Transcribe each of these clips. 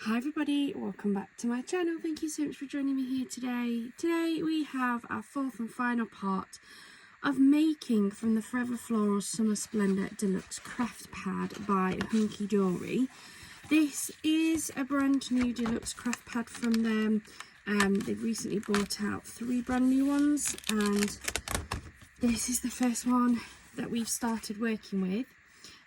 Hi everybody, welcome back to my channel. Thank you so much for joining me here today. Today we have our fourth and final part of making from the Forever Florals Summer Splendour Deluxe Craft Pad by Hunkydory. This is a brand new deluxe craft pad from them. They've recently brought out 3 brand new ones, and this is the first one that we've started working with.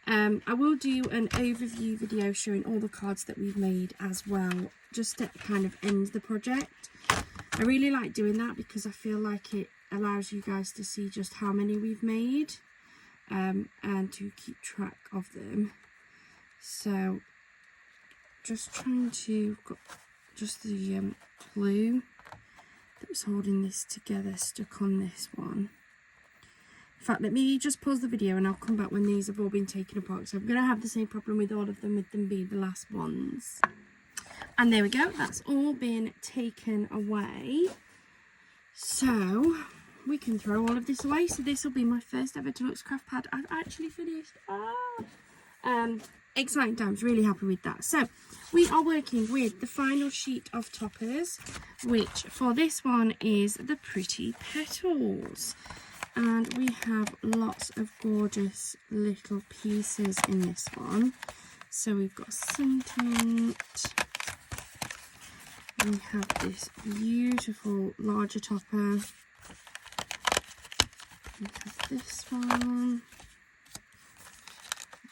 I will do an overview video showing all the cards that we've made as well, just to kind of end the project. I really like doing that because I feel like it allows you guys to see just how many we've made, and to keep track of them. So just trying to got just the glue that was holding this together stuck on this one. In fact, let me just pause the video and I'll come back when these have all been taken apart. So I'm going to have the same problem with all of them, with them being the last ones. And there we go, that's all been taken away. So we can throw all of this away. So this will be my first ever deluxe craft pad I've actually finished. Exciting times, really happy with that. So we are working with the final sheet of toppers, which for this one is the Pretty Petals. And we have lots of gorgeous little pieces in this one. So we've got sentiment. We have this beautiful larger topper. We have this one.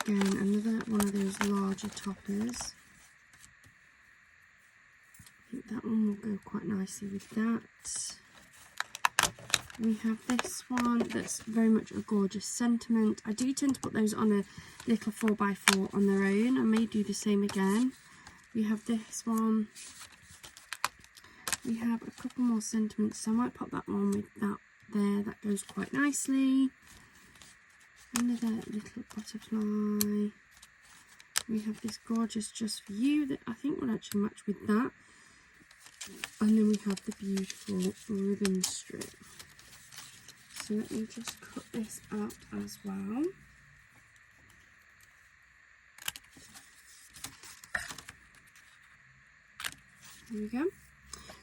Again, another one of those larger toppers. I think that one will go quite nicely with that. We have this one that's very much a gorgeous sentiment. I do tend to put those on a little 4x4 on their own. I may do the same again. We have this one. We have a couple more sentiments, so I might pop that one with that there. That goes quite nicely. Another little butterfly. We have this gorgeous Just For You that I think will actually match with that. And then we have the beautiful ribbon strip. So let me just cut this out as well. There we go.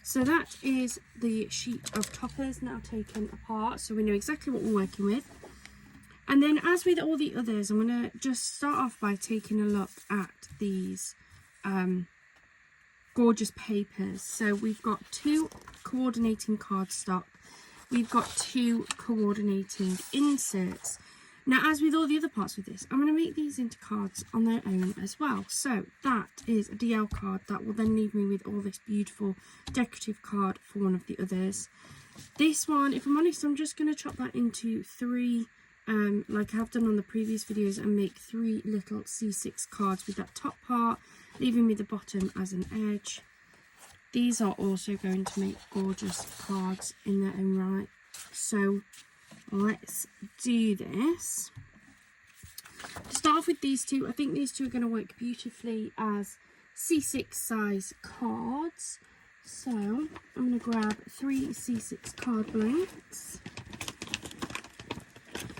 So that is the sheet of toppers now taken apart, so we know exactly what we're working with. And then, as with all the others, I'm going to just start off by taking a look at these gorgeous papers. So we've got 2 coordinating cardstock. We've got 2 coordinating inserts. Now, as with all the other parts with this, I'm going to make these into cards on their own as well. So that is a DL card that will then leave me with all this beautiful decorative card for one of the others. This one, if I'm honest, I'm just going to chop that into 3, like I have done on the previous videos, and make 3 little C6 cards with that top part, leaving me the bottom as an edge. These are also going to make gorgeous cards in their own right. So let's do this. To start off with these 2, I think these 2 are going to work beautifully as C6 size cards. So I'm going to grab 3 C6 card blanks.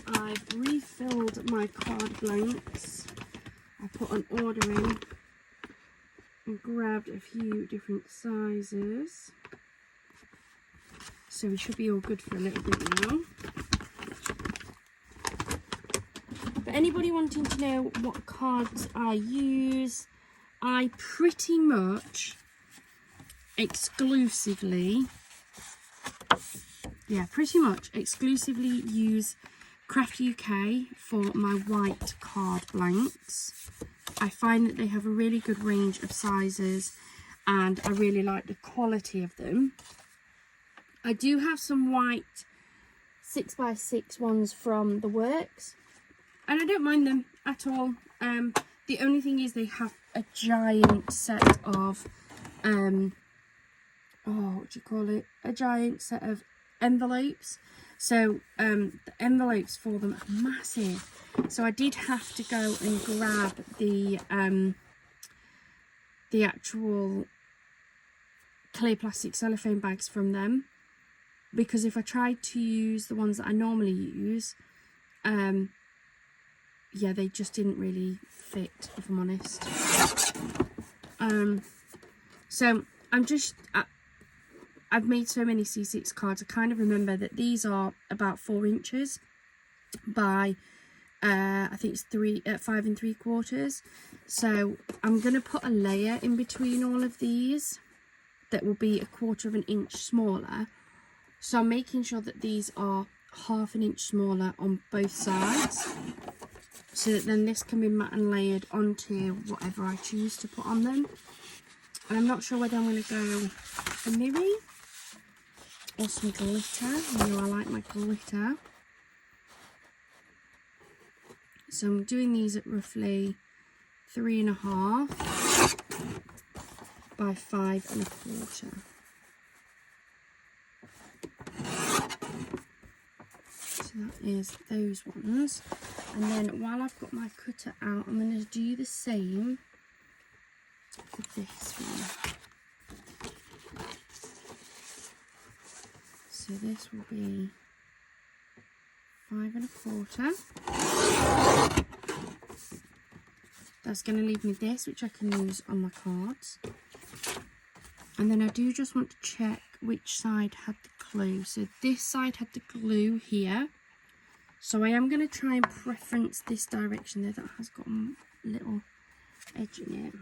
I've refilled my card blanks. I put an order in and grabbed a few different sizes, so we should be all good for a little bit now. For anybody wanting to know what cards I use, I pretty much exclusively use Craft UK for my white card blanks. I find that they have a really good range of sizes, and I really like the quality of them. I do have some white 6x6 ones from The Works, and I don't mind them at all. The only thing is they have a giant set of, a giant set of envelopes. So the envelopes for them are massive. So I did have to go and grab the actual clear plastic cellophane bags from them, because if I tried to use the ones that I normally use, yeah, they just didn't really fit, if I'm honest. So I've made so many C6 cards, I kind of remember that these are about 4 inches by I think it's 5 3/4. So I'm going to put a layer in between all of these that will be 1/4 of an inch smaller. So I'm making sure that these are 1/2 an inch smaller on both sides, so that then this can be matte and layered onto whatever I choose to put on them. And I'm not sure whether I'm going to go for mirror or some glitter. You know, I like my glitter. So I'm doing these at roughly 3.5 by 5 1/4. So that is those ones. And then while I've got my cutter out, I'm going to do the same for this one. So this will be 5 1/4. That's going to leave me this, which I can use on my cards. And then I do just want to check which side had the glue. So this side had the glue here. So I am going to try and preference this direction there that has got a little edge in it.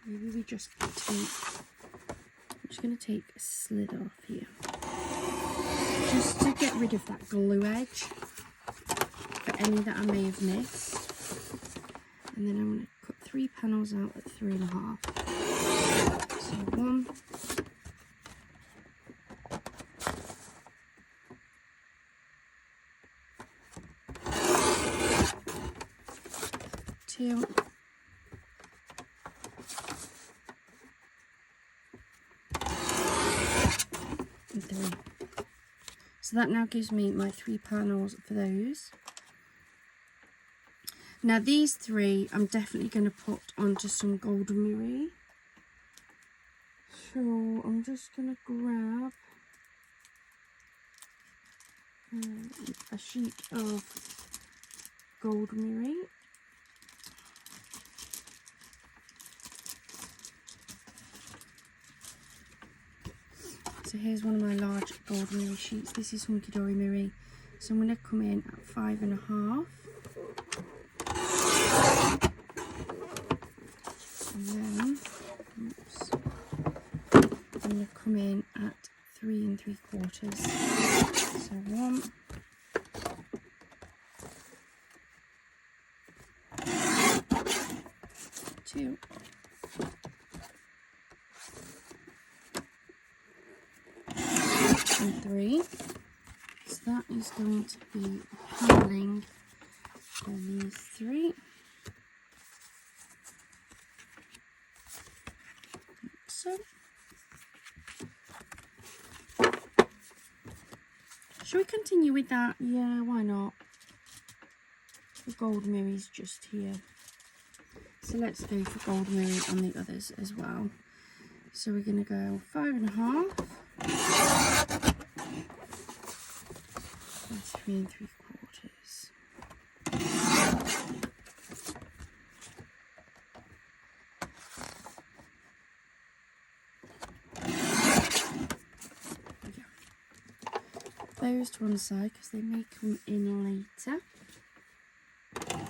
Maybe we just take, I'm just going to take a slit off here, just to get rid of that glue edge for any that I may have missed. And then I'm going to cut 3 panels out at 3.5. So 1, 2, and 3. So that now gives me my 3 panels for those. Now these 3 I'm definitely going to put onto some golden mirror. So I'm just going to grab a sheet of golden mirror. So here's one of my large golden mirror sheets. This is Hunkydory mirror. So I'm going to come in at 5.5. And then, oops, I'm going to come in at 3 3/4. So 1, 2, and 3. So that is going to be paneling on these 3. So, shall we continue with that? Yeah, why not? The gold mirror is just here. So let's go for gold mirror on the others as well. So we're going to go 5.5. And 3 3/4. Those to one side because they may come in later. I'm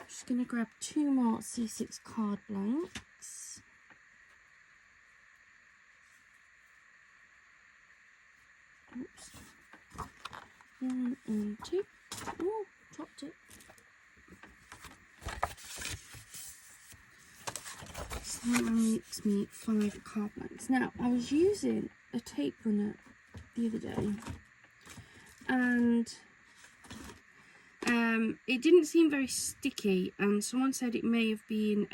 just going to grab 2 more C6 card blanks. Oops. 1 and 2. Oh, dropped it. So that makes me 5 card blanks. Now, I was using a tape runner the other day, and it didn't seem very sticky, and someone said it may have been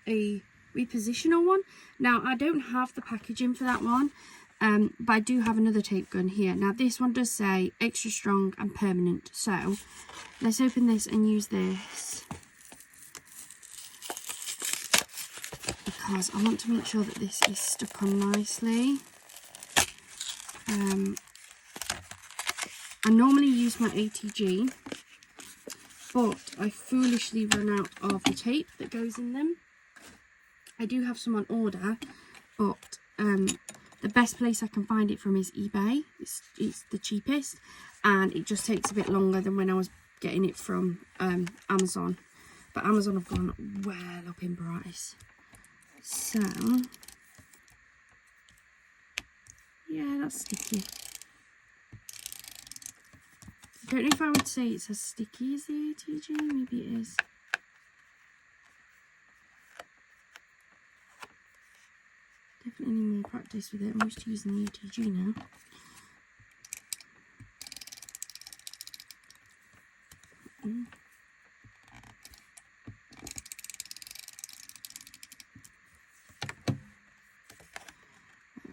a repositioner one. Now, I don't have the packaging for that one, but I do have another tape gun here. Now, this one does say extra strong and permanent, so let's open this and use this, because I want to make sure that this is stuck on nicely. I normally use my ATG, but I foolishly run out of the tape that goes in them. I do have some on order, but the best place I can find it from is eBay. It's the cheapest, and it just takes a bit longer than when I was getting it from Amazon. But Amazon have gone well up in price. So, yeah, that's sticky. I don't know if I would say it's as sticky as the ATG, maybe it is. Definitely need more practice with it. I'm used to using the ATG now.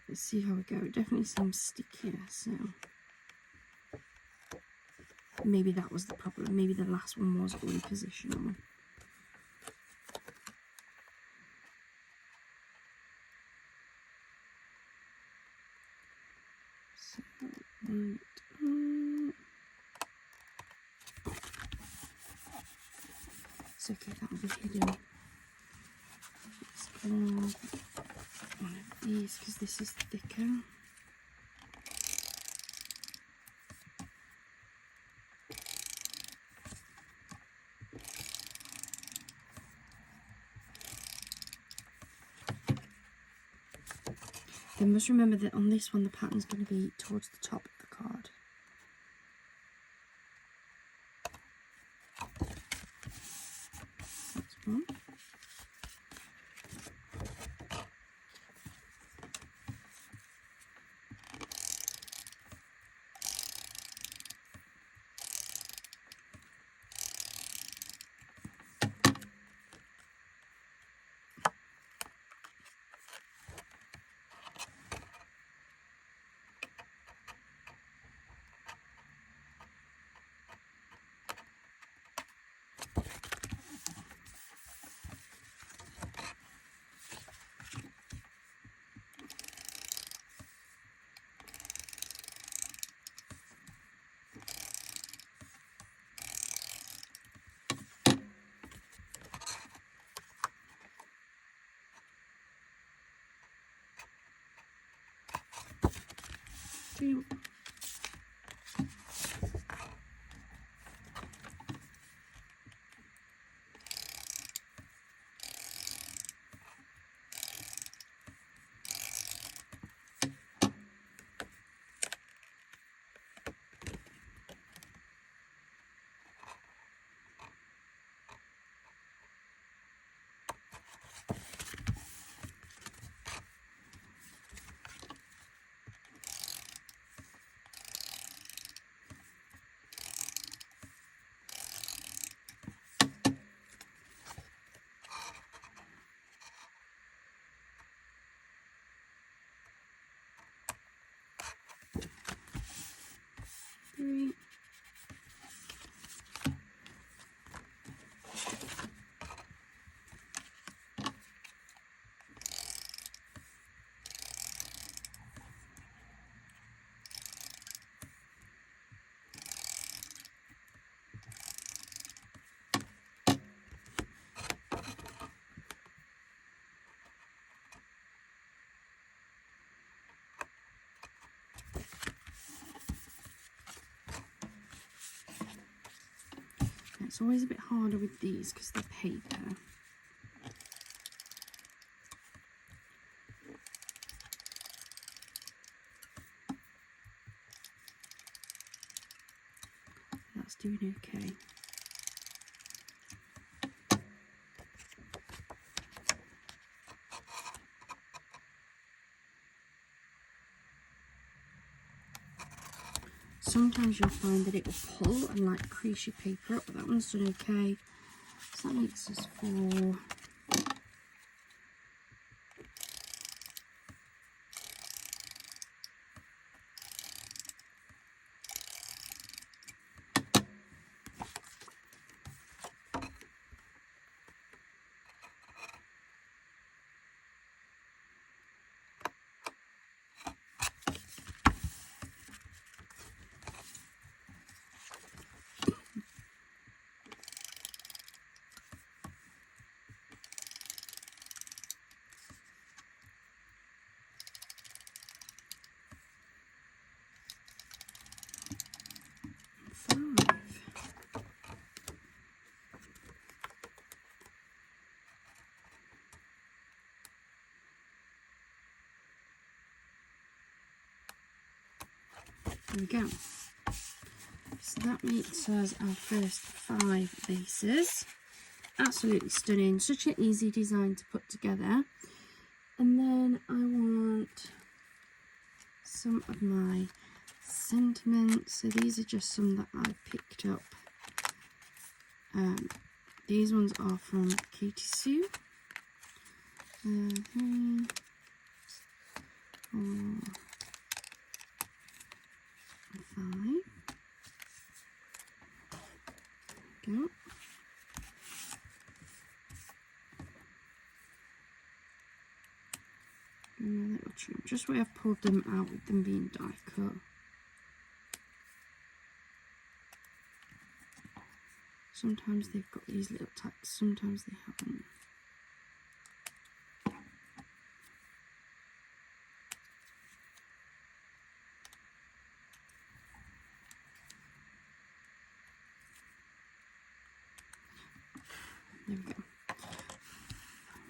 Let's see how we go. It definitely seems stickier, so maybe that was the problem. Maybe the last one was repositional. So, right. It's okay, that'll be hidden. Let's grab one of these because this is thicker. Then must remember that on this one the pattern's going to be towards the top of the card. That's one. Two. Three. It's always a bit harder with these because they're paper. That's doing okay. Sometimes you'll find that it will pull and like crease your paper up, but that one's done okay. So that makes us 4. There we go. So that makes us our first 5 bases. Absolutely stunning. Such an easy design to put together. And then I want some of my sentiments. So these are just some that I picked up. These ones are from Katie Sue. 3, 4, 5. Go. And a little trim, just where I've pulled them out with them being die cut. Sometimes they've got these little tacks, sometimes they haven't. There we go.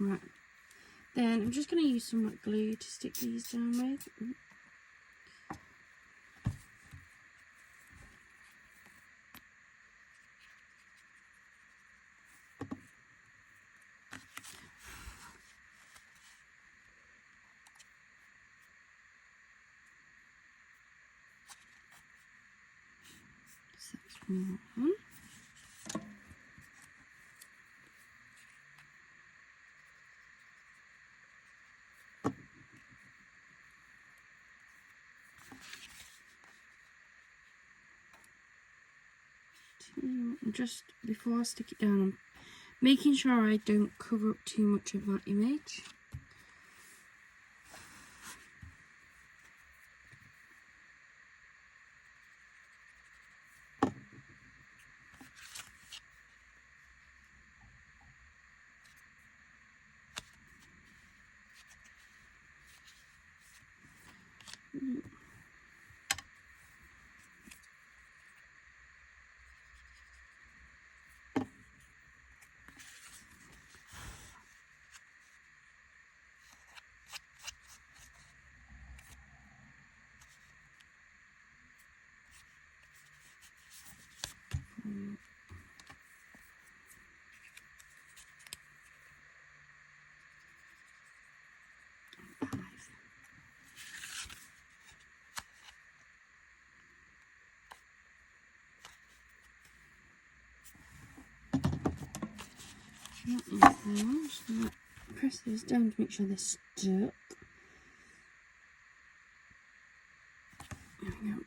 Right. Then I'm just going to use some like glue to stick these down with. So that's one. Just before I stick it down, I'm making sure I don't cover up too much of that image. That is there. I'm just going to press these down to make sure they're stuck. There we go.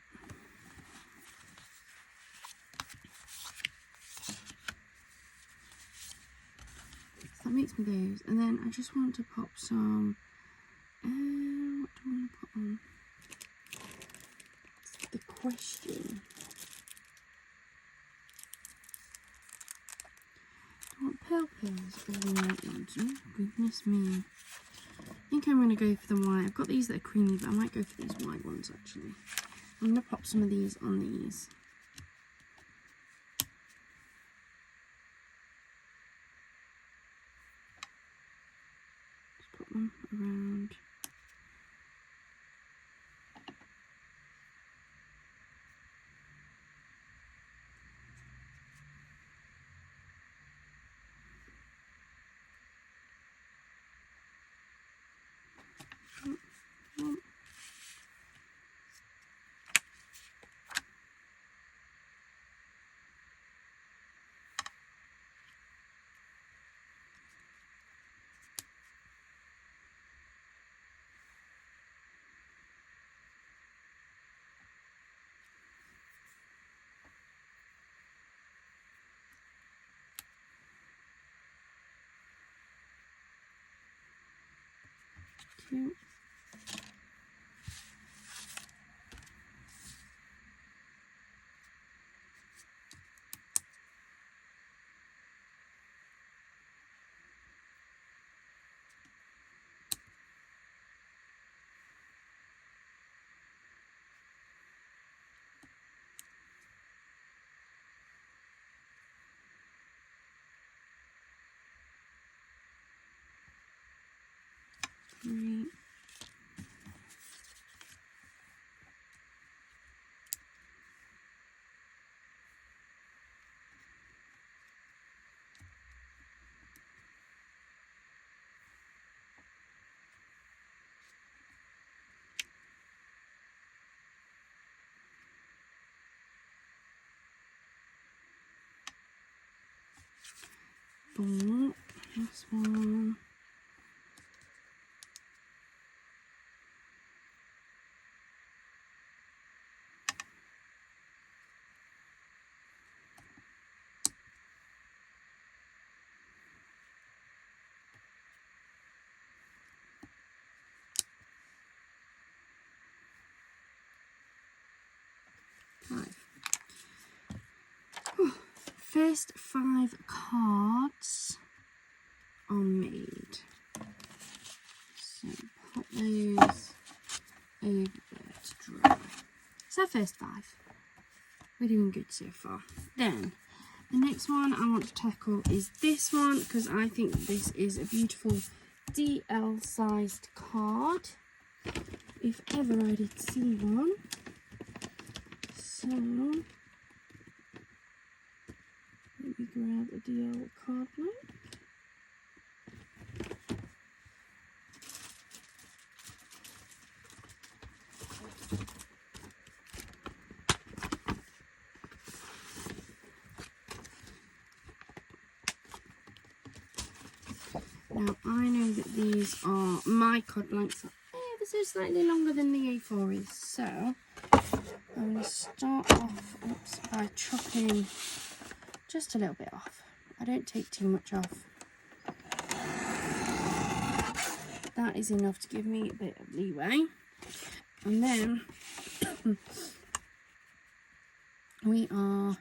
So that makes me those. And then I just want to pop some, what do I want to put on? That's the question. I want pearl pills or white ones. Oh, goodness me. I think I'm going to go for the white. I've got these that are creamy, but I might go for these white ones actually. I'm going to pop some of these on these. Just put them around. Cute. Great. 4. This one. First 5 cards are made. So put those over there to dry. So first 5. We're doing good so far. Then the next one I want to tackle is this one, because I think this is a beautiful DL sized card, if ever I did see one. So let me grab a DL card blank. Now I know that these are my card blanks are ever so slightly longer than the A4 is, so I'm going to start off by chopping just a little bit off. I don't take too much off. That is enough to give me a bit of leeway. And then we are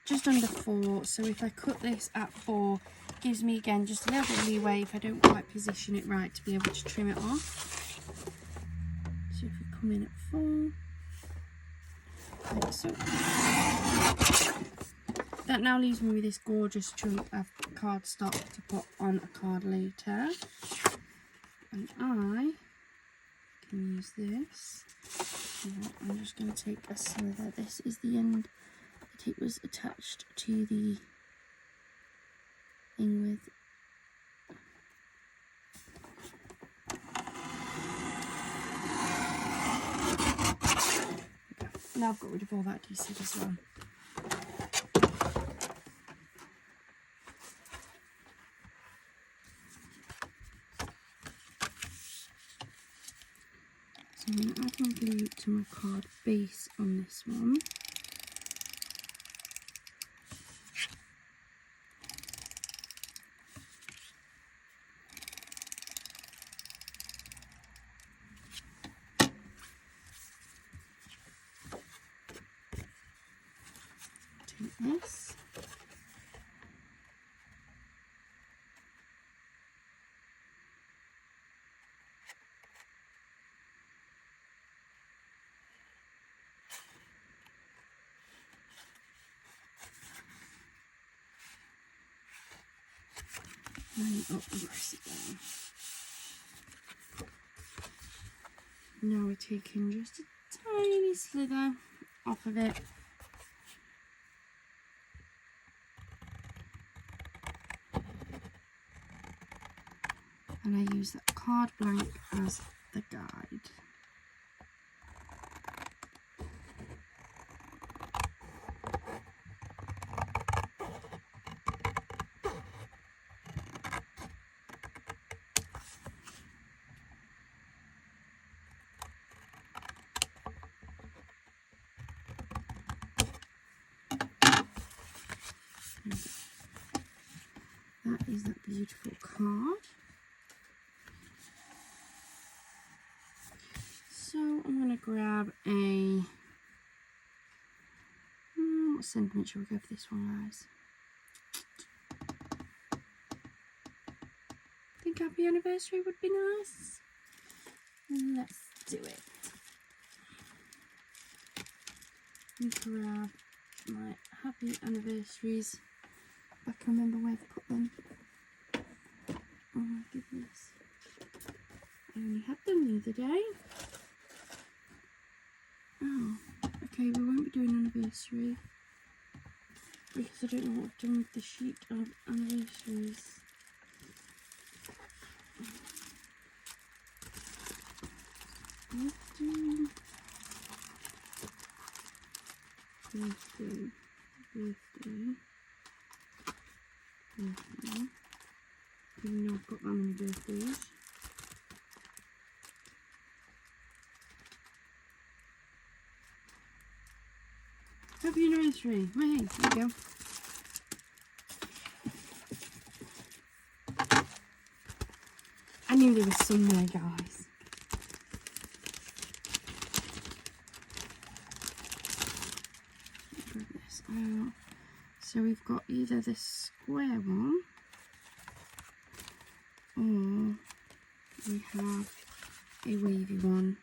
just under 4, so if I cut this at 4, it gives me again just a little bit of leeway if I don't quite position it right to be able to trim it off. So if we come in at 4, like so. That now leaves me with this gorgeous chunk of cardstock to put on a card later. And I can use this. I'm just going to take a slither. This is the end that it was attached to the thing with. Okay. Now I've got rid of all that adhesive as well. So I'm going to add my glue to my card base on this one. Take this. Line it up and press it down. Now we're taking just a tiny slither off of it. And I use that card blank as the guide. That is that beautiful card. So I'm going to grab a, what sentiment shall we go for this one, guys? I think happy anniversary would be nice. Let's do it. Let me grab my happy anniversaries. I can remember where to put them. Oh my goodness. I only had them the other day. Oh, okay, we won't be doing anniversary because I don't know what I've done with the sheet of anniversaries. Birthday. birthday. Even though I've got that many birthdays. Happy anniversary! Hey, there you go. I knew there was some there, guys. Grab this out. So we've got either the square one, or we have a wavy one.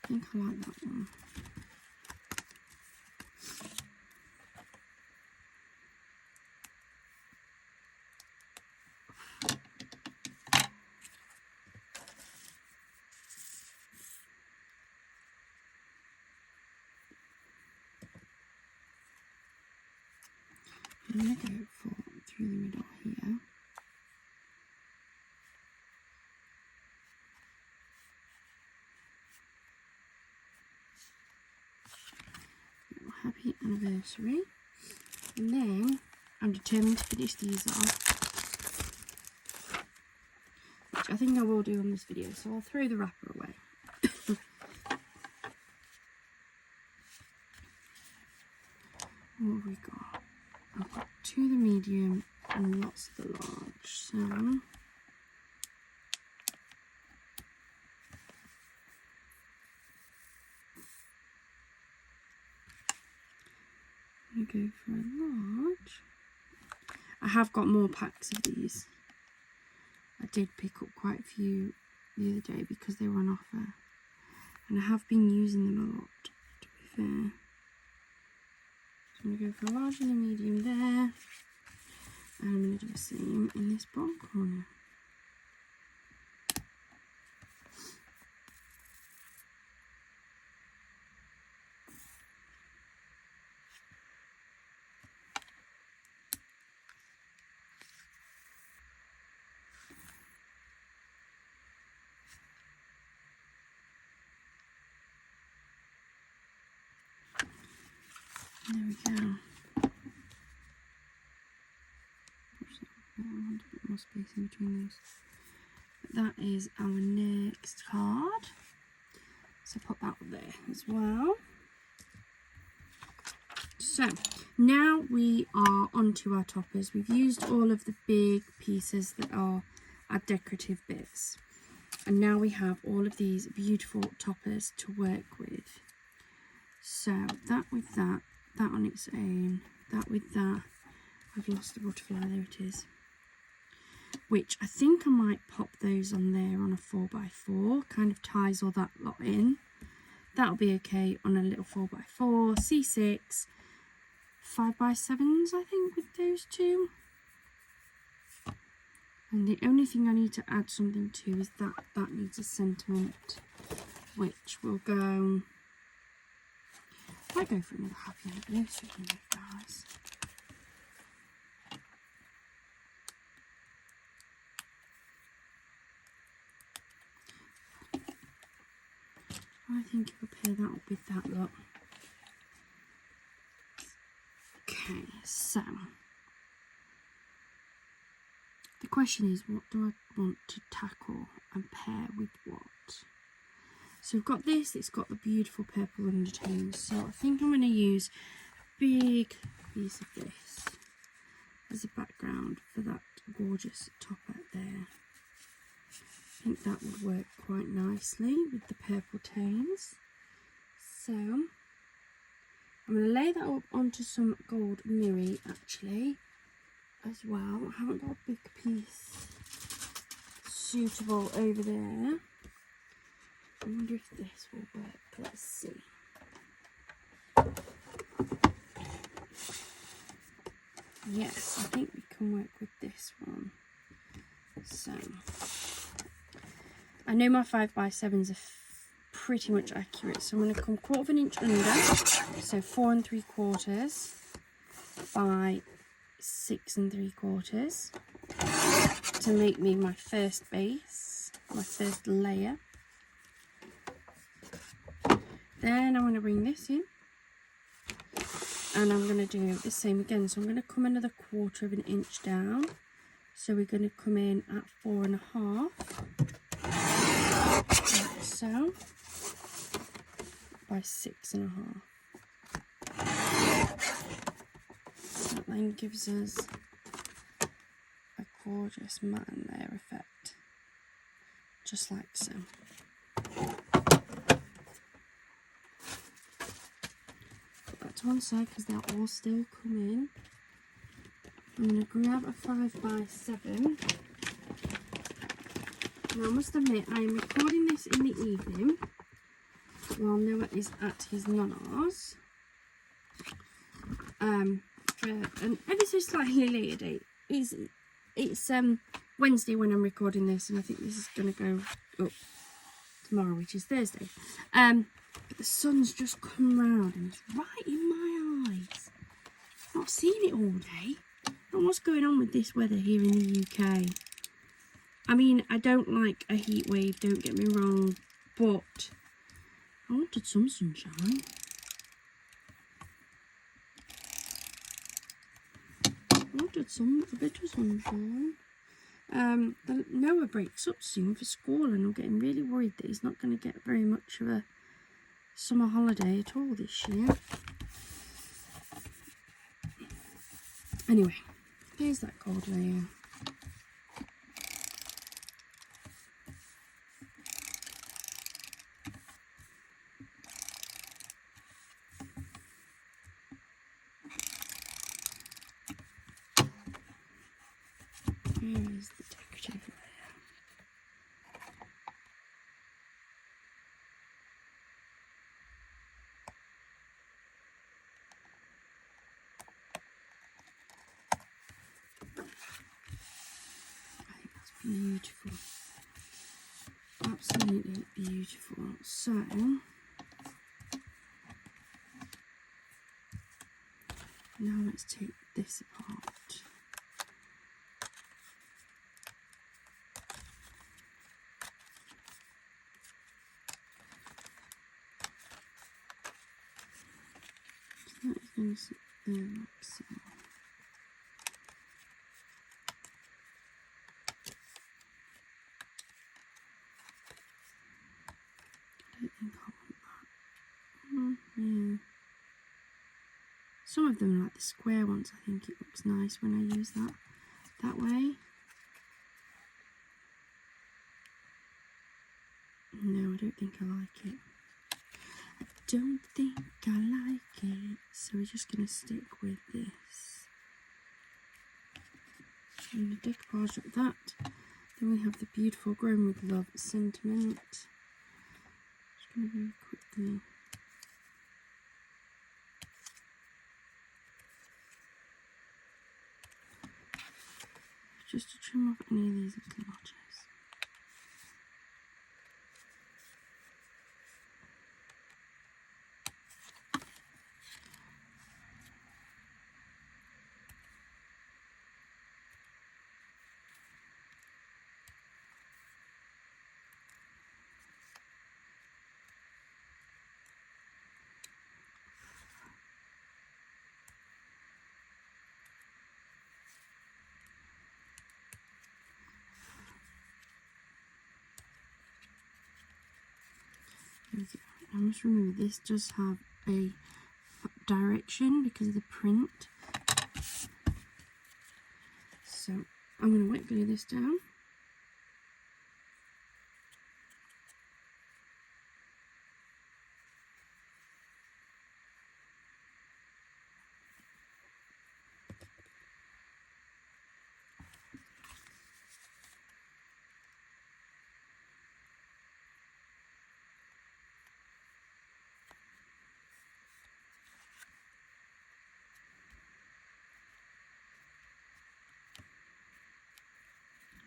I think I like that one. I'm going to go for through the middle here. Happy anniversary. And then I'm determined to finish these off, which I think I will do on this video, so I'll throw the wrapper away. What have we got? I've got 2 of the medium and lots of the large, so I'm going to go for a large. I have got more packs of these. I did pick up quite a few the other day because they were on offer, and I have been using them a lot, to be fair. So I'm going to go for a large and a medium there, and I'm going to do the same in this bottom corner. There we go. I want a bit more space in between those. But that is our next card. So put that there as well. So now we are onto our toppers. We've used all of the big pieces that are our decorative bits. And now we have all of these beautiful toppers to work with. So that with that, that on its own, that with that. I've lost the butterfly, there it is. Which I think I might pop those on there on a 4x4, kind of ties all that lot in. That'll be okay on a little 4x4, C6, 5x7s I think with those two. And the only thing I need to add something to is that needs a sentiment, which will go, I might go for another happy anniversary, guys. I think if I pair that up with that lot. Okay, so the question is, what do I want to tackle and pair with what? So we've got this, it's got the beautiful purple undertones, so I think I'm going to use a big piece of this as a background for that gorgeous topper there. I think that would work quite nicely with the purple tones. So I'm going to lay that up onto some gold mirri actually as well. I haven't got a big piece suitable over there. I wonder if this will work. Let's see. Yes, I think we can work with this one. So I know my 5x7s are pretty much accurate, so I'm going to come 1/4 of an inch under, so 4 3/4 by 6 3/4 to make me my first base, my first layer. Then I'm going to bring this in And I'm going to do the same again. So I'm going to come another 1/4 of an inch down. So we're going to come in at 4.5, like so, by 6.5. That then gives us a gorgeous matte and layer effect, just like so. Put that to one side because they'll all still come in. I'm going to grab a 5x7. Now I must admit I am recording this in the evening while Noah is at his nana's. For an ever so slightly later date. It's Wednesday when I'm recording this, and I think this is going to go up tomorrow, which is Thursday. But the sun's just come round and it's right in my eyes. I've not seen it all day. I don't know what's going on with this weather here in the UK. I mean, I don't like a heat wave, don't get me wrong, but I wanted some sunshine. I wanted a bit of sunshine. Noah breaks up soon for school, and I'm getting really worried that he's not going to get very much of a summer holiday at all this year. Anyway, here's that gold layer. Here is the decorative layer. I think that's beautiful. Absolutely beautiful. So, now let's take this apart. That is going to sit there like so. I don't think I want that. Yeah. Some of them are like the square ones. I think it looks nice when I use that way. No, I don't think I like it. I don't think I like it. So we're just going to stick with this. I'm going to decoupage up that. Then we have the beautiful Grown with Love sentiment. Just going to very quickly. Just to trim off any of these little notches. I must remember this does have a direction because of the print. So I'm going to wet glue this down.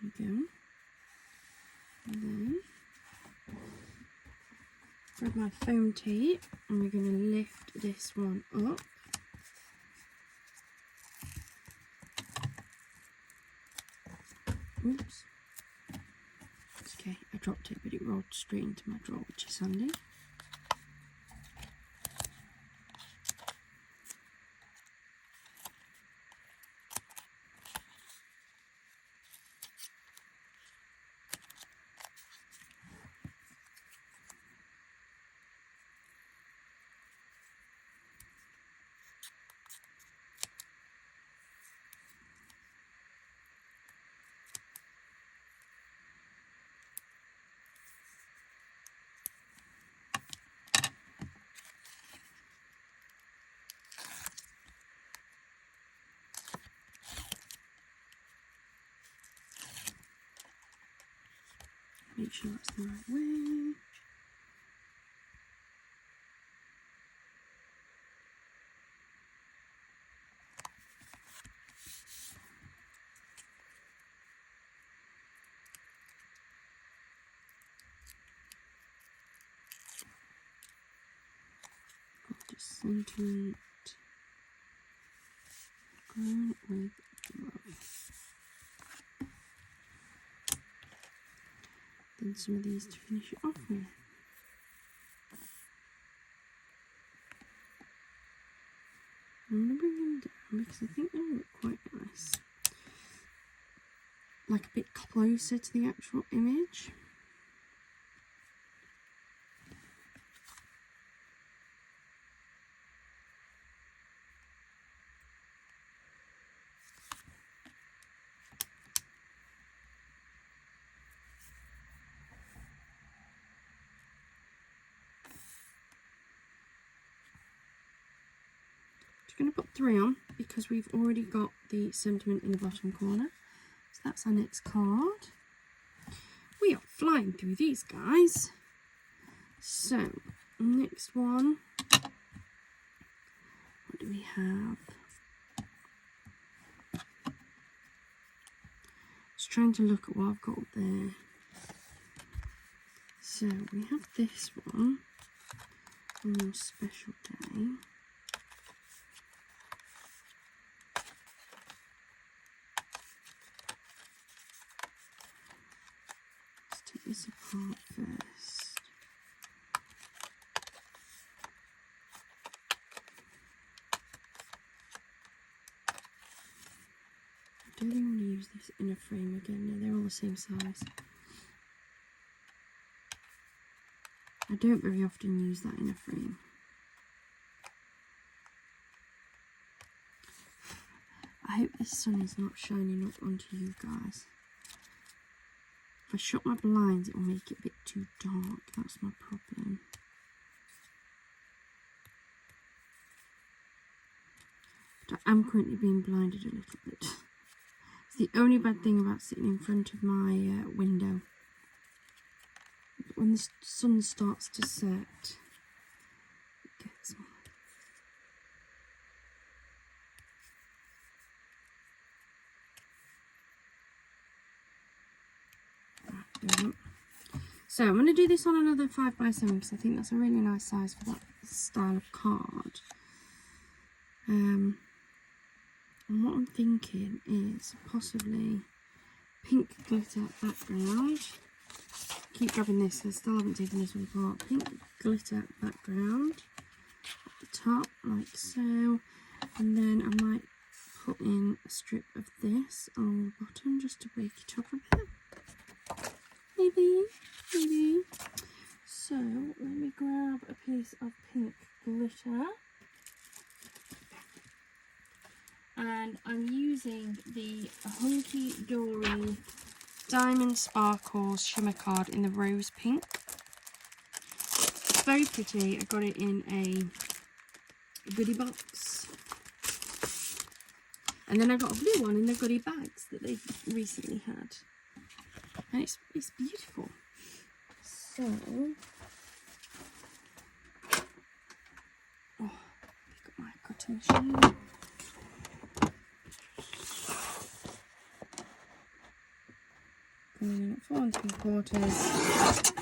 There we go. And then grab my foam tape and we're going to lift this one up. Oops. It's okay, I dropped it, but it rolled straight into my drawer, which is handy. make sure that's the right way. I'll just center it. Grown with love. Then some of these to finish it off with. I'm going to bring them down because I think they look quite nice. Like a bit closer to the actual image. Going to put 3 on because we've already got the sentiment in the bottom corner. So that's our next card. We are flying through these guys. So next one, what do we have? Just trying to look at what I've got up there. So we have this one on your special day. This apart first. I don't think I'm going to use this in a frame again. No, they're all the same size. I don't very often use that in a frame. I hope the sun is not shining up onto you guys. If I shut my blinds, it will make it a bit too dark. That's my problem. But I am currently being blinded a little bit. It's the only bad thing about sitting in front of my window. When the sun starts to set, it gets me. So I'm going to do this on another 5x7 because I think that's a really nice size for that style of card. And what I'm thinking is possibly pink glitter background. Keep grabbing this, I still haven't taken this one apart. Pink glitter background at the top, like so. And then I might put in a strip of this on the bottom just to break it up a bit. Maybe. So let me grab a piece of pink glitter, and I'm using the Hunkydory Diamond Sparkles shimmer card in the rose pink. It's very pretty. I got it in a goodie box, and then I got a blue one in the goodie bags that they recently had. And it's beautiful. So, oh, I've got my cutting machine. Coming in at 4 3/4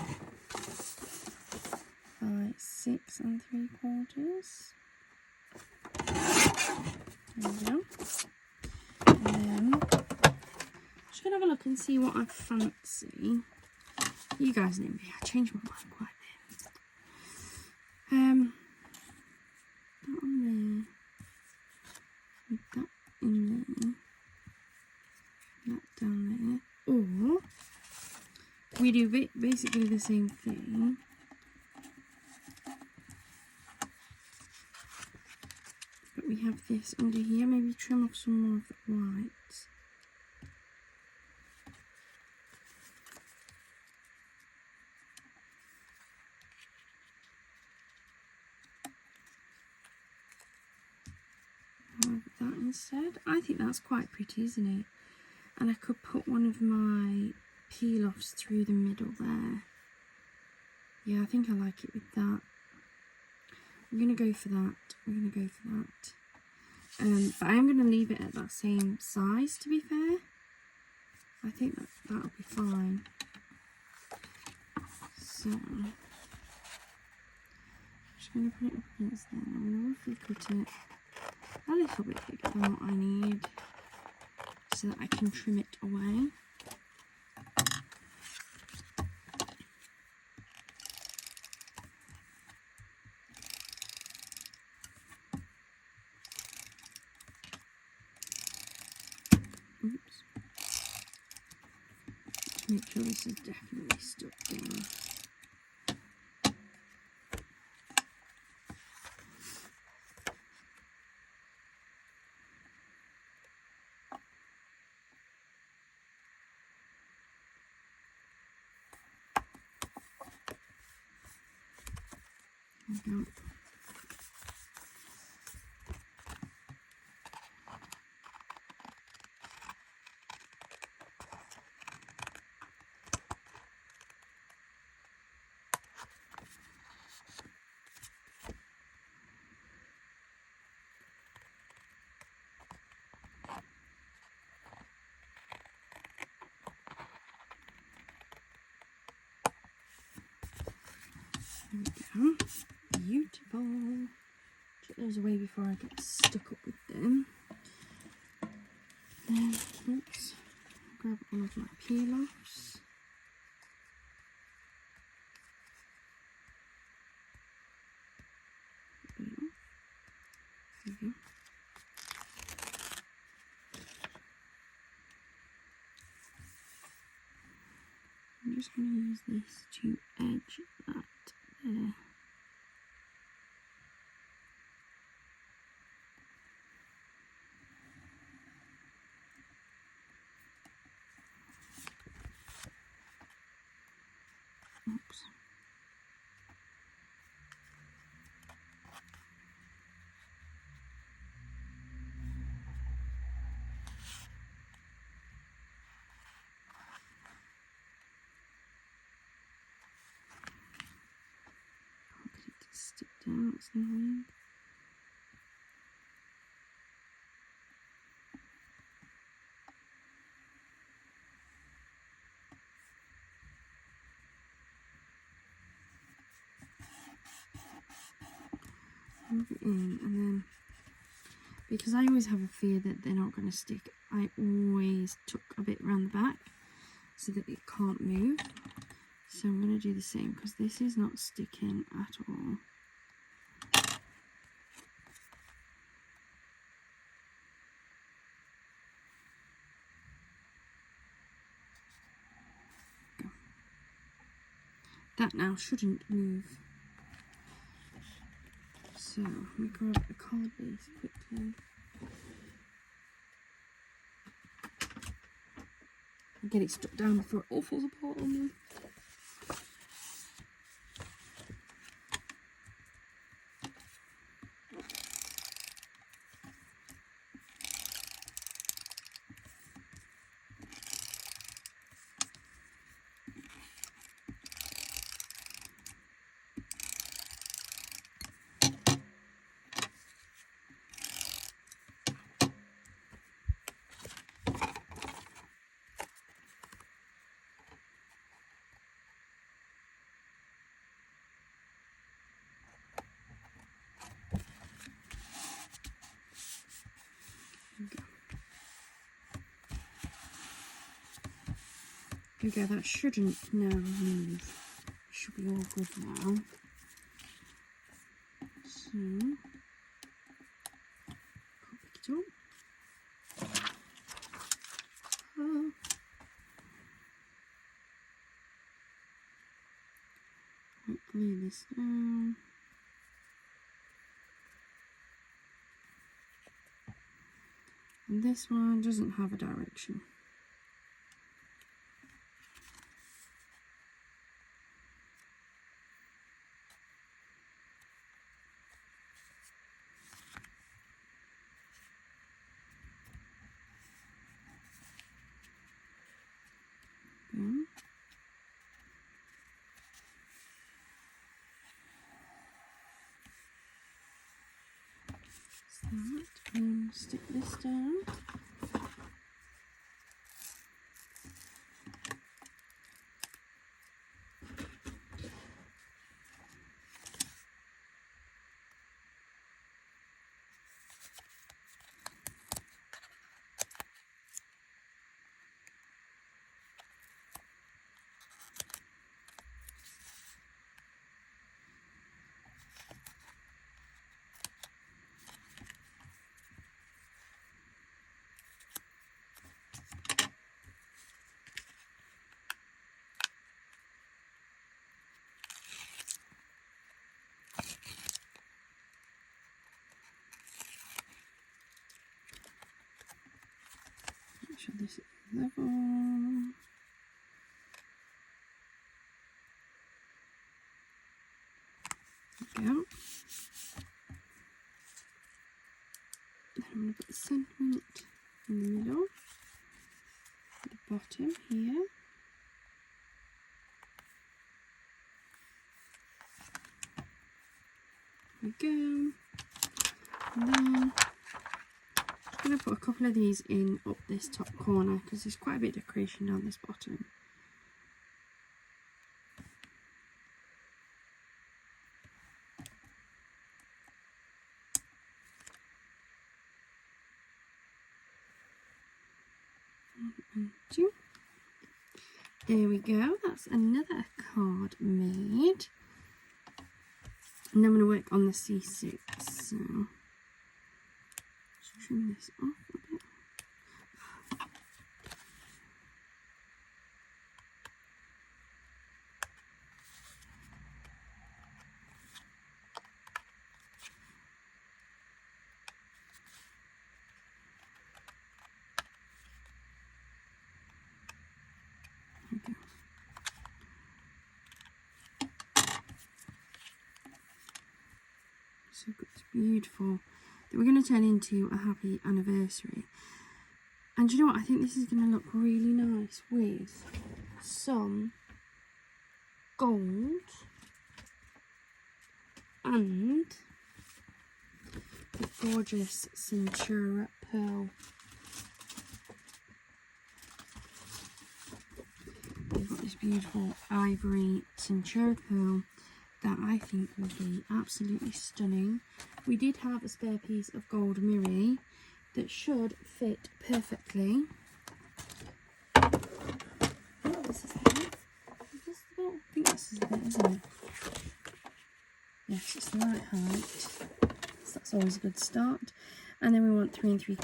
by 6 3/4. There we go. And then just gonna have a look and see what I fancy. You guys know me, I change my mind quite a bit. That on there, with that in there, that down there, or we do basically the same thing. But we have this under here, maybe trim off some more of the white. That instead. I think that's quite pretty, isn't it? And I could put one of my peel-offs through the middle there. Yeah, I think I like it with that. I'm going to go for that. But I'm going to leave it at that same size, to be fair. I think that'll be fine. So, I'm just going to put it up against there. I'm going to roughly cut it a little bit bigger than what I need, so that I can trim it away. Oops. Just make sure this is definitely stuck down. There we go. There we go. Beautiful. Get those away before I get stuck up with them. Then, oops, grab all of my peel-offs. There we go. I'm just going to use this to edge that there. Oops. Can't get it to stick down, it's annoying. Move it in, and then because I always have a fear that they're not going to stick, I always tuck a bit around the back so that it can't move. So I'm going to do the same because this is not sticking at all. Go. That now shouldn't move. So let me grab a card base quickly. And get it stuck down before it all falls apart on me. Okay, that shouldn't now move. Should be all good now. So, can't pick it up. Oh. Glue this down. And this one doesn't have a direction. Boom. that and stick this down. Make sure this is level. There we go. Then I'm going to put the sentiment in the middle, at the bottom here. There we go. And then I'm going to put a couple of these in up this top corner because there's quite a bit of decoration down this bottom. And two. There we go, that's another card made. And I'm going to work on the C6, so just trim this off a bit. There we go. So it's beautiful that we're going to turn into a happy anniversary. And you know what, I think this is going to look really nice with some gold and the gorgeous Centura pearl. We've got this beautiful ivory Centura pearl that I think will be absolutely stunning. We did have a spare piece of gold mirror that should fit perfectly. Oh, this is the bit. Is this the bit? I think this is the bit, isn't it? Yes, it's the right height. So that's always a good start. And then we want 3 3/4.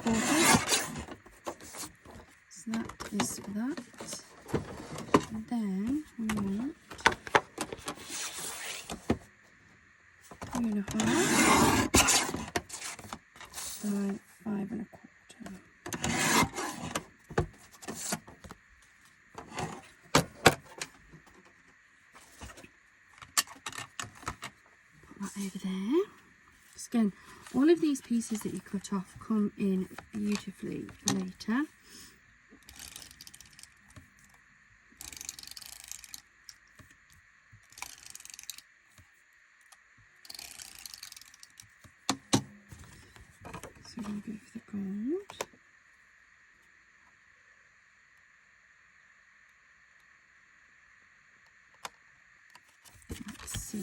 So that is for that. And then we want 3 1/2 by 5 1/4. Put that over there. Just again, all of these pieces that you cut off come in beautifully later. So we're going to go for the gold. Like so.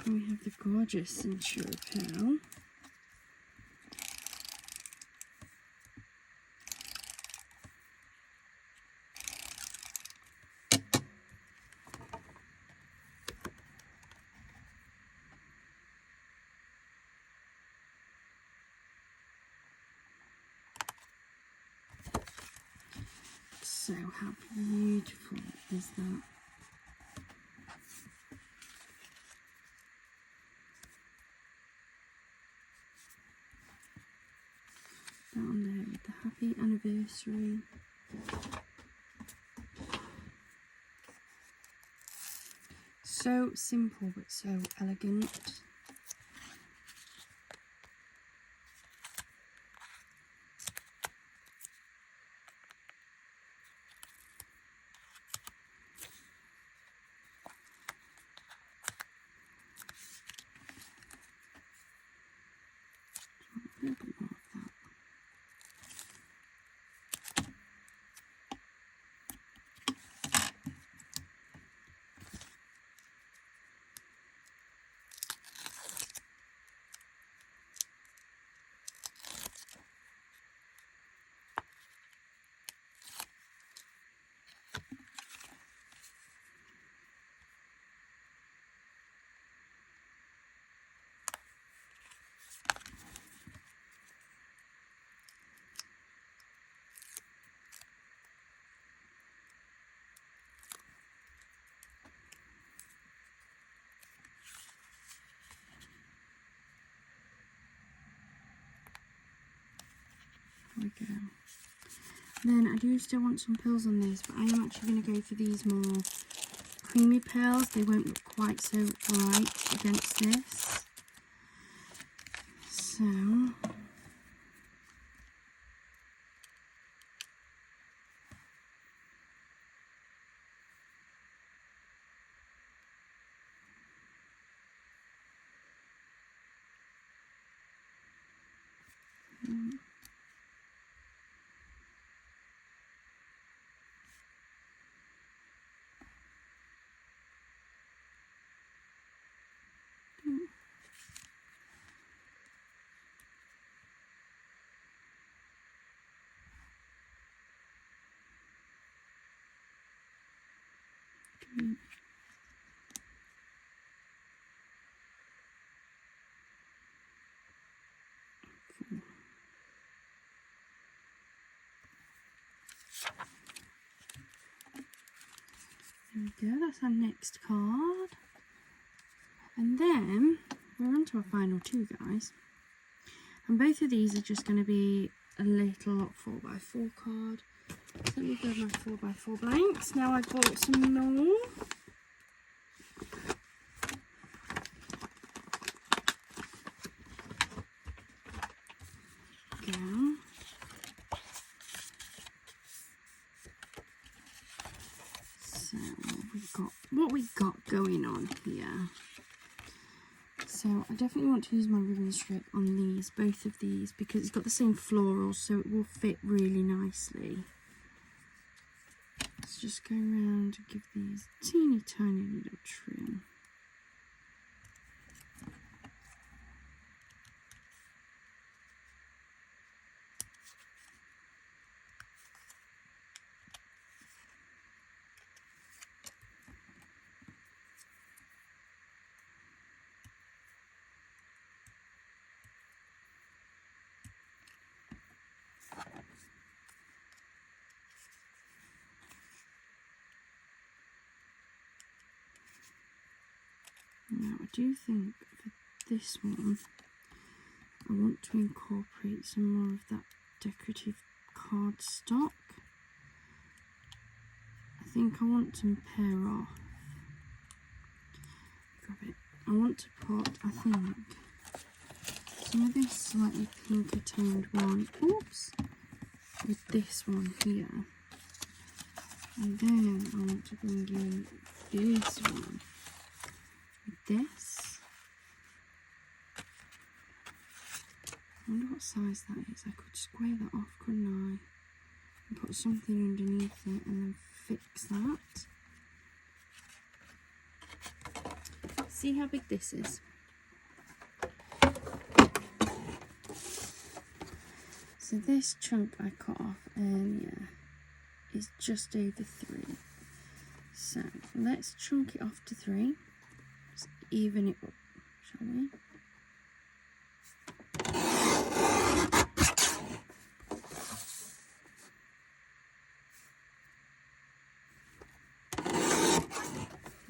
And we have the gorgeous Centura pearl. So how beautiful is that? Down there with the happy anniversary. So simple but so elegant. we go. Then I do still want some pearls on this, but I am actually going to go for these more creamy pearls. They won't look quite so bright against this. So there we go, that's our next card. And then we're on to our final two, guys. And both of these are just going to be a little 4x4 card. So let me grab my 4x4 blanks. Now I've bought some more. Go. So what we got going on here. So I definitely want to use my ribbon strip on these, both of these, because it's got the same florals, so it will fit really nicely. Let's just go around and give these teeny tiny little trim. Now I do think for this one I want to incorporate some more of that decorative cardstock. I think I want to pair off. Grab it. I want to put, I think, some of this slightly pinker toned one, oops, with this one here. And then I want to bring in this one. This. I wonder what size that is. I could square that off, couldn't I? And put something underneath it and then fix that. See how big this is. So this chunk I cut off earlier is just over 3. So let's chunk it off to 3. Let's even it up, shall we?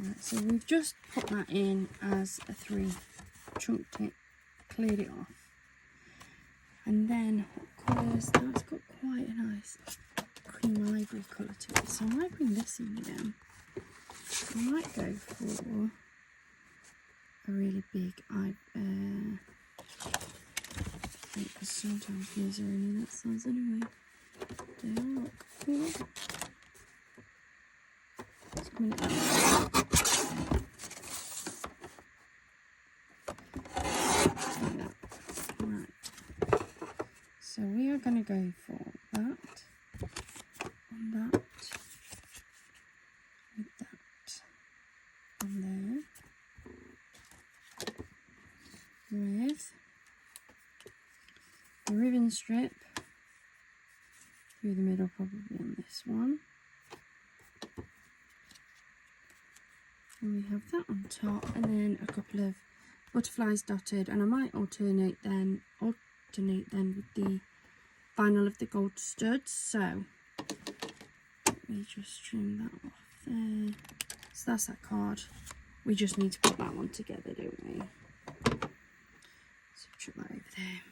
Right, so we've just put that in as a 3, chunked it, cleared it off. And then what colours? Now it's got quite a nice cream ivory colour to it, so I might bring this in again. I might go for a really big because sometimes these are only that size anyway. They are, look, cool. It's coming out. Like that. Right. So we are going to go for that, and that, with that, on there, with the ribbon strip through the middle, probably on this one. And we have that on top, and then a couple of butterflies dotted, and I might alternate then with the vinyl of the gold studs. So let me just trim that off there. So that's that card. We just need to put that one together, don't we? So chuck that over there.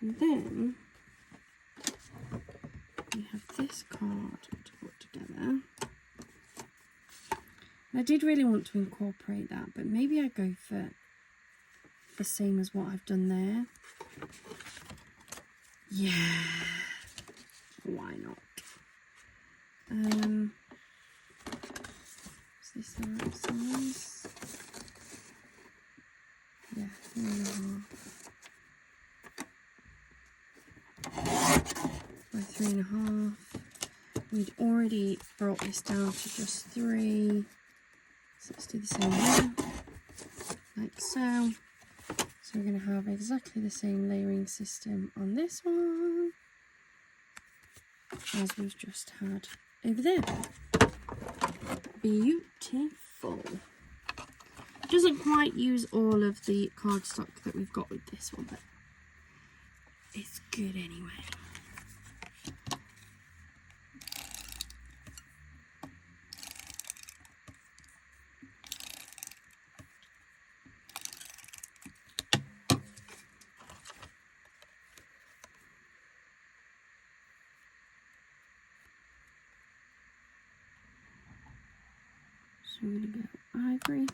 And then this card to put together. And I did really want to incorporate that, but maybe I go for the same as what I've done there. Yeah, why not? Is this the right size? Yeah, 3.5 by 3.5. We'd already brought this down to just 3. So let's do the same here, like so. So we're going to have exactly the same layering system on this one as we've just had over there. Beautiful. Doesn't quite use all of the cardstock that we've got with this one, but it's good anyway. So we're going to go ivory.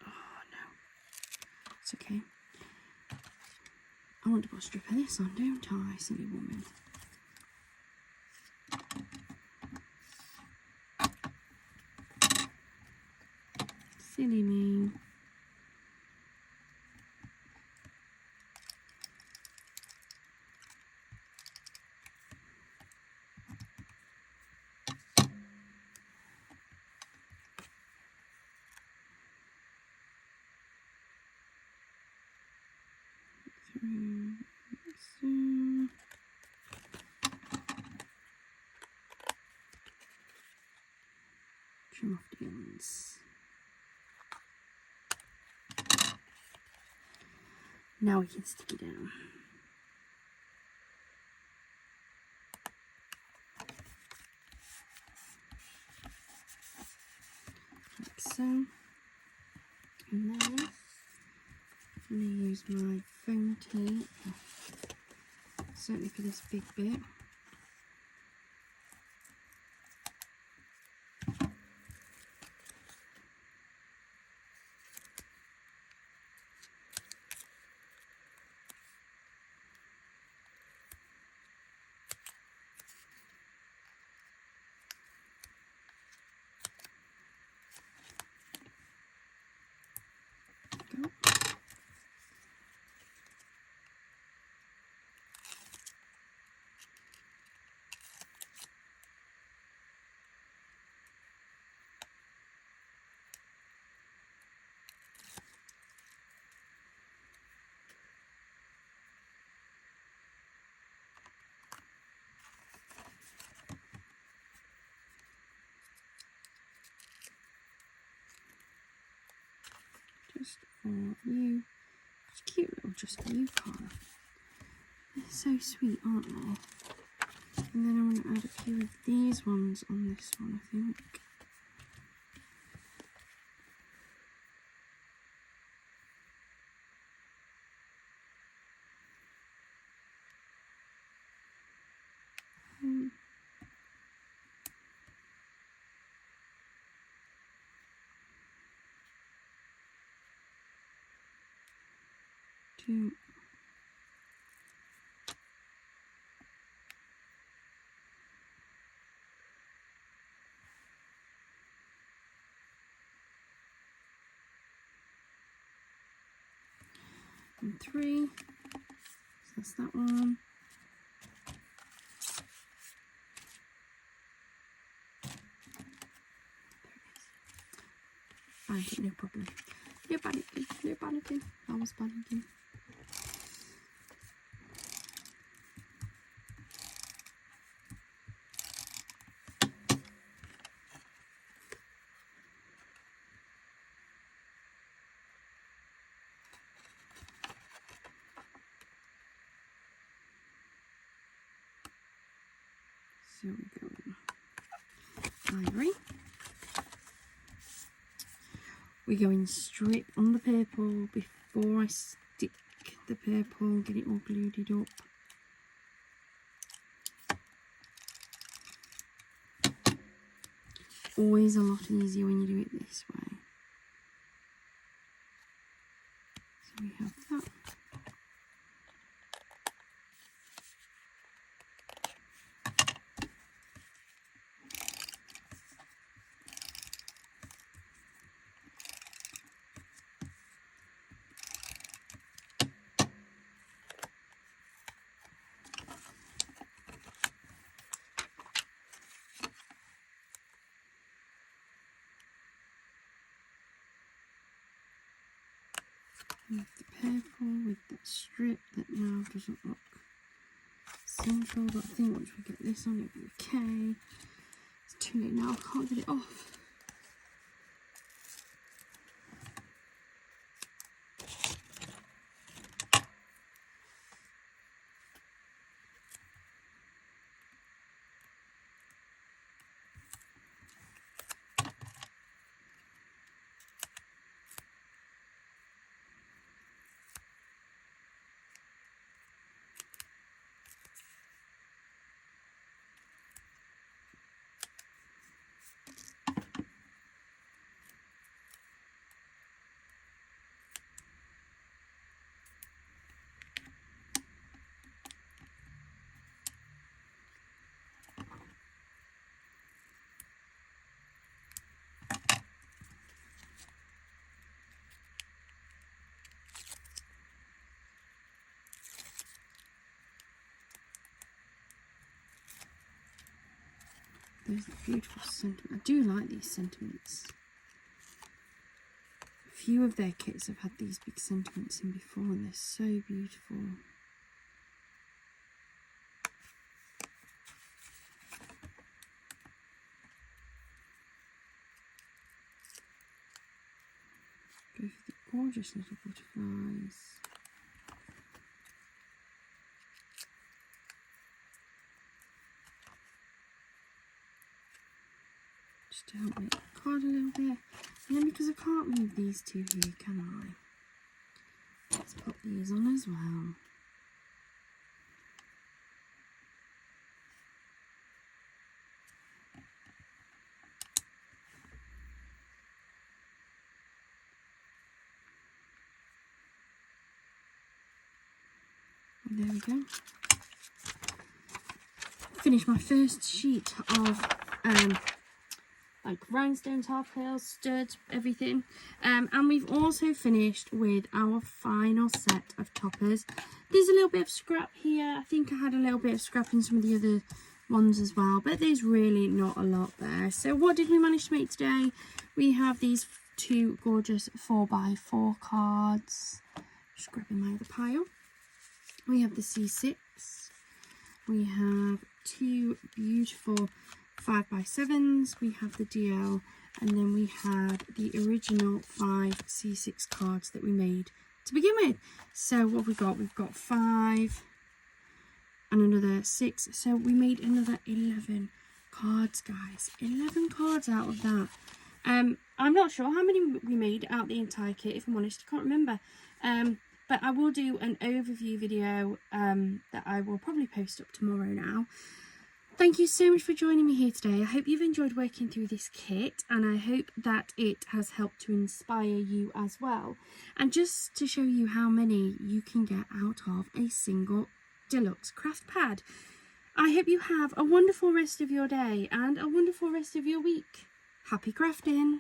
Oh no, it's okay. I want to put a strip of this on, don't I, silly woman? Silly me. Trim off the ends. Now we can stick it down. Like so. And then I'm going to use my foam tape, certainly for this big bit. Go. Just for you. It's cute little just for you card. They're so sweet, aren't they? And then I'm going to add a few of these ones on this one, I think. Two. And 3. So that's that one. There it is. No problem. No panicking, no panicking. I was panicking. So we're going ivory. We're going strip on the purple before I stick the purple and get it all glued up. Always a lot easier when you do it this way. So we have that. With the purple with that strip that now doesn't look central, but I think once we get this on it'll be okay. It's too late now, I can't get it off. There's a beautiful sentiment. I do like these sentiments. A few of their kits have had these big sentiments in before and they're so beautiful. Go for the gorgeous little butterflies. Just to help make the card a little bit. And then because I can't leave these two here, can I? Let's put these on as well. And there we go. Finished my first sheet of like rhinestones, half pearls, studs, everything. And we've also finished with our final set of toppers. There's a little bit of scrap here. I think I had a little bit of scrap in some of the other ones as well, but there's really not a lot there. So what did we manage to make today? We have these two gorgeous 4x4 cards. Just grabbing my other pile. We have the C6. We have two beautiful 5x7s, we have the DL, and then we have the original 5 C6 cards that we made to begin with. So what have we got? We've got 5 and another 6. So we made another 11 cards, guys. 11 cards out of that. I'm not sure how many we made out the entire kit, if I'm honest. I can't remember. But I will do an overview video that I will probably post up tomorrow now. Thank you so much for joining me here today. I hope you've enjoyed working through this kit and I hope that it has helped to inspire you as well. And just to show you how many you can get out of a single deluxe craft pad. I hope you have a wonderful rest of your day and a wonderful rest of your week. Happy crafting!